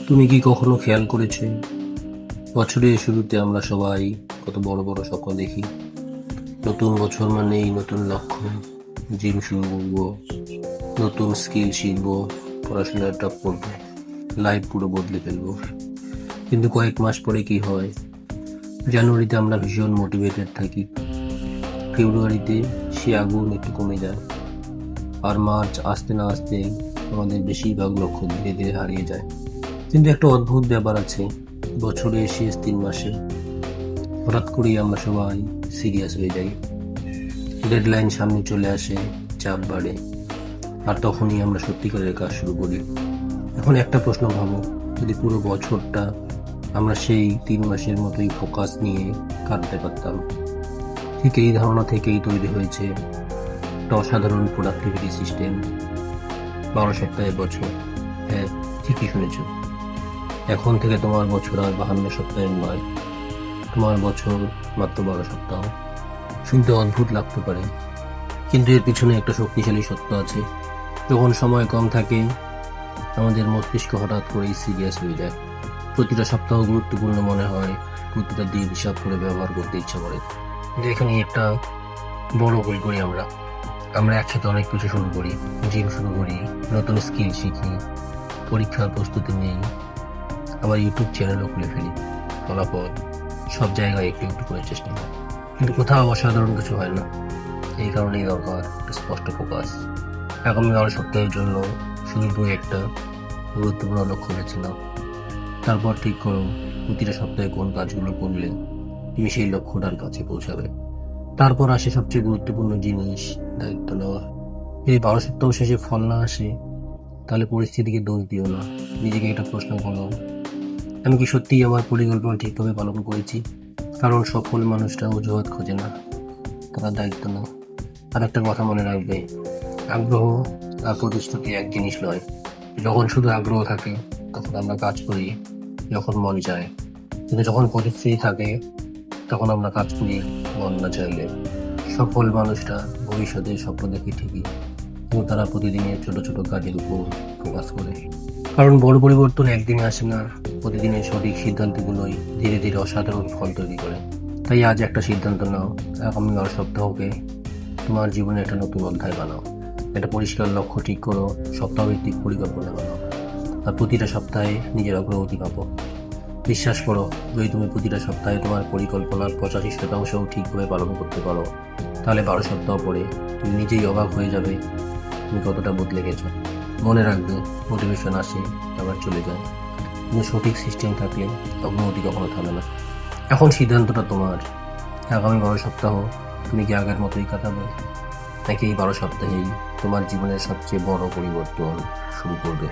তুমি কি কখনো খেয়াল করেছো বছরের শুরুতে আমরা সবাই কত বড় বড় স্বপ্ন দেখি? নতুন বছর মানেই নতুন লক্ষ্য, জিম শুরু করবো, নতুন স্কিল শিখবো, পড়াশোনাটা করবো, লাইফ পুরো বদলে ফেলবো। কিন্তু কয়েক মাস পরে কি হয়? জানুয়ারিতে আমরা ভীষণ মোটিভেটেড থাকি, ফেব্রুয়ারিতে সে আগুন একটু কমে যায়, আর মার্চ আসতে না আসতেই আমাদের বেশিরভাগ লক্ষ্য ধীরে ধীরে হারিয়ে যায়। কিন্তু একটা অদ্ভুত ব্যাপার আছে, বছরের শেষ 3 মাসে হঠাৎ করেই আমরা সবাই সিরিয়াস হয়ে যাই। ডেডলাইন সামনে চলে আসে, চাপ বাড়ে, আর তখনই আমরা সত্যিকারের কাজ শুরু করি। এখন একটা প্রশ্ন ভাবো, যদি পুরো বছরটা আমরা সেই 3 মাসের মতোই ফোকাস নিয়ে কাটাতে পারতাম। ঠিক এই ধারণা থেকেই তৈরি হয়েছে একটা অসাধারণ প্রোডাক্টিভিটি সিস্টেম, 12 সপ্তাহের বছর। হ্যাঁ, ঠিকই শুনেছ। এখন থেকে তোমার বছর আর 52 সপ্তাহের নয়, তোমার বছর মাত্র 12 সপ্তাহ। শুনতে অদ্ভুত লাগতে পারে, কিন্তু এর পিছনে একটা শক্তিশালী সত্য আছে। যখন সময় কম থাকে, আমাদের মস্তিষ্ক হঠাৎ করেই সিরিয়াস হয়ে যায়। প্রতিটা সপ্তাহ গুরুত্বপূর্ণ মনে হয়, প্রতিটা দিন হিসাব করে ব্যবহার করতে ইচ্ছা করে। কিন্তু এখানে একটা বড় ভুল করি আমরা। আমরা একসাথে অনেক কিছু শুরু করি, জিম শুরু করি, নতুন স্কিল শিখি, পরীক্ষার প্রস্তুতি নিই, আবার ইউটিউব চ্যানেলও খুলে ফেলি। ফলাফল সব জায়গায় একটু একটু করে চেষ্টা করি, কিন্তু কোথাও অসাধারণ কিছু হয় না। এই কারণেই দরকার একটা স্পষ্ট ফোকাস। আগামী 12 সপ্তাহের জন্য শুধু একটা গুরুত্বপূর্ণ লক্ষ্য বেছে নাও। তারপর ঠিক করো প্রতিটা সপ্তাহে কোন কাজগুলো করলে তুমি সেই লক্ষ্যটার কাছে পৌঁছাবে। তারপর আসে সবচেয়ে গুরুত্বপূর্ণ জিনিস, দায়িত্ব নেওয়া। যদি 12 সপ্তাহ শেষে ফল না আসে, তাহলে পরিস্থিতিকে দোষ দিও না, নিজেকে একটা প্রশ্ন করো, আমি কি সত্যিই আমার পরিকল্পনা ঠিকভাবে পালন করেছি? কারণ সফল মানুষরা অজুহাত খোঁজে না, তারা দায়িত্ব নেয়। আর একটা কথা মনে রাখবে, আগ্রহ আর প্রতিশ্রুতি এক জিনিস নয়। যখন শুধু আগ্রহ থাকে তখন আমরা কাজ করি যখন মন চায়, কিন্তু যখন প্রতিশ্রুতি থাকে তখন আমরা কাজ করি মন না চাইলে। সফল মানুষরা ভবিষ্যতের স্বপ্ন দেখে ঠিকই, কিন্তু তারা প্রতিদিনের ছোট ছোট কাজের উপর ফোকাস করে। কারণ বড় পরিবর্তন একদিনে আসে না, প্রতিদিনের সঠিক সিদ্ধান্তগুলোই ধীরে ধীরে অসাধারণ ফল তৈরি করে। তাই আজ একটা সিদ্ধান্ত নাও, আগামী 12 সপ্তাহকে তোমার জীবনে একটা নতুন অধ্যায় বানাও। একটা পরিষ্কার লক্ষ্য ঠিক করো, সপ্তাহভিত্তিক পরিকল্পনা বানাও, আর প্রতিটা সপ্তাহে নিজের অগ্রগতি ভাবো। বিশ্বাস করো, যদি তুমি প্রতিটা সপ্তাহে তোমার পরিকল্পনার 85% ঠিকভাবে পালন করতে পারো, তাহলে 12 সপ্তাহ পরে তুমি নিজেই অবাক হয়ে যাবে তুমি কতটা বদলে গেছো। মনে রাখবে, মোটিভেশন আসে আবার চলে যায়, কিন্তু সঠিক সিস্টেম থাকলে অগ্রগতি কখনো থামে না। এখন সিদ্ধান্তটা তোমার। আগামী 12 সপ্তাহ তুমি কি আগের মতোই কাটাবে, নাকি এই 12 সপ্তাহেই তোমার জীবনের সবচেয়ে বড় পরিবর্তন শুরু করবে?